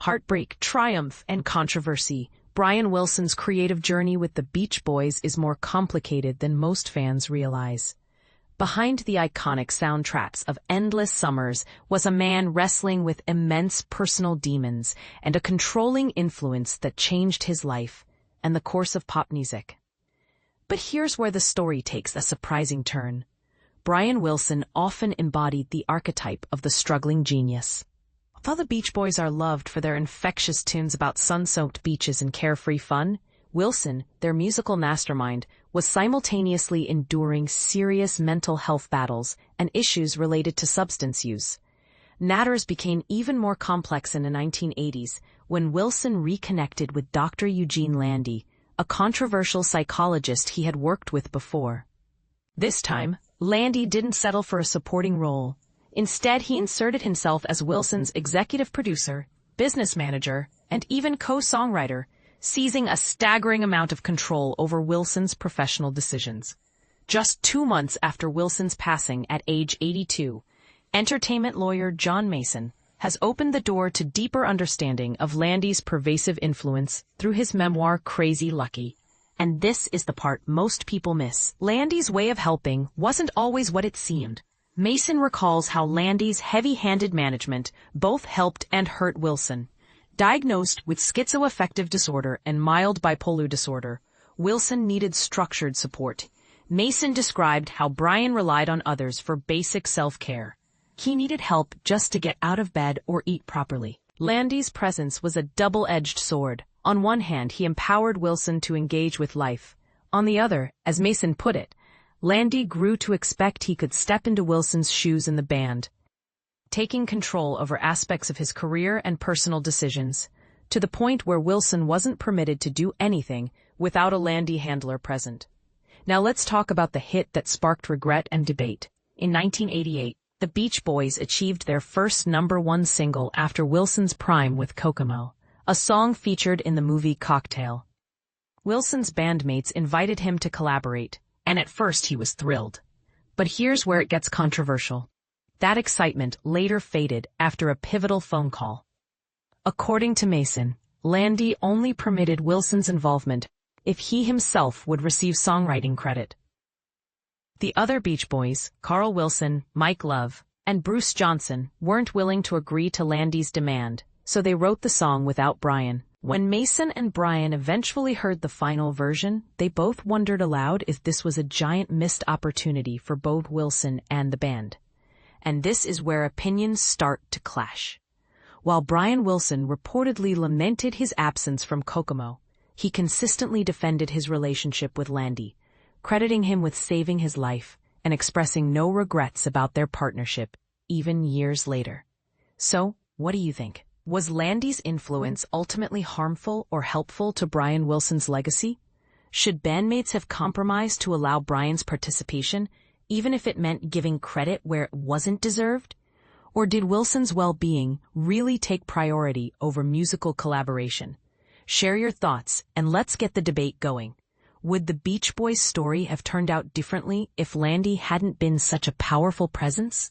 Heartbreak, triumph, and controversy. Brian Wilson's creative journey with the Beach Boys is more complicated than most fans realize. Behind the iconic soundtracks of Endless Summers was a man wrestling with immense personal demons and a controlling influence that changed his life and the course of pop music. But here's where the story takes a surprising turn. Brian Wilson often embodied the archetype of the struggling genius. Although the Beach Boys are loved for their infectious tunes about sun-soaked beaches and carefree fun, Wilson, their musical mastermind, was simultaneously enduring serious mental health battles and issues related to substance use. Matters became even more complex in the 1980s when Wilson reconnected with Dr. Eugene Landy, a controversial psychologist he had worked with before. This time, Landy didn't settle for a supporting role. Instead, he inserted himself as Wilson's executive producer, business manager, and even co-songwriter, seizing a staggering amount of control over Wilson's professional decisions. Just 2 months after Wilson's passing at age 82, entertainment lawyer John Mason has opened the door to deeper understanding of Landy's pervasive influence through his memoir Crazy Lucky. And this is the part most people miss. Landy's way of helping wasn't always what it seemed. Mason recalls how Landy's heavy-handed management both helped and hurt Wilson. Diagnosed with schizoaffective disorder and mild bipolar disorder, Wilson needed structured support. Mason described how Brian relied on others for basic self-care. He needed help just to get out of bed or eat properly. Landy's presence was a double-edged sword. On one hand, he empowered Wilson to engage with life. On the other, as Mason put it, Landy grew to expect he could step into Wilson's shoes in the band, taking control over aspects of his career and personal decisions, to the point where Wilson wasn't permitted to do anything without a Landy handler present. Now let's talk about the hit that sparked regret and debate. In 1988, the Beach Boys achieved their first #1 single after Wilson's prime with Kokomo, a song featured in the movie Cocktail. Wilson's bandmates invited him to collaborate, and at first he was thrilled. But here's where it gets controversial. That excitement later faded after a pivotal phone call. According to Mason, Landy only permitted Wilson's involvement if he himself would receive songwriting credit. The other Beach Boys, Carl Wilson, Mike Love, and Bruce Johnson, weren't willing to agree to Landy's demand, so they wrote the song without Brian. When Mason and Brian eventually heard the final version, they both wondered aloud if this was a giant missed opportunity for both Wilson and the band. And this is where opinions start to clash. While Brian Wilson reportedly lamented his absence from Kokomo, he consistently defended his relationship with Landy, crediting him with saving his life and expressing no regrets about their partnership, even years later. So, what do you think? Was Landy's influence ultimately harmful or helpful to Brian Wilson's legacy? Should bandmates have compromised to allow Brian's participation, even if it meant giving credit where it wasn't deserved? Or did Wilson's well-being really take priority over musical collaboration? Share your thoughts and let's get the debate going. Would the Beach Boys story have turned out differently if Landy hadn't been such a powerful presence?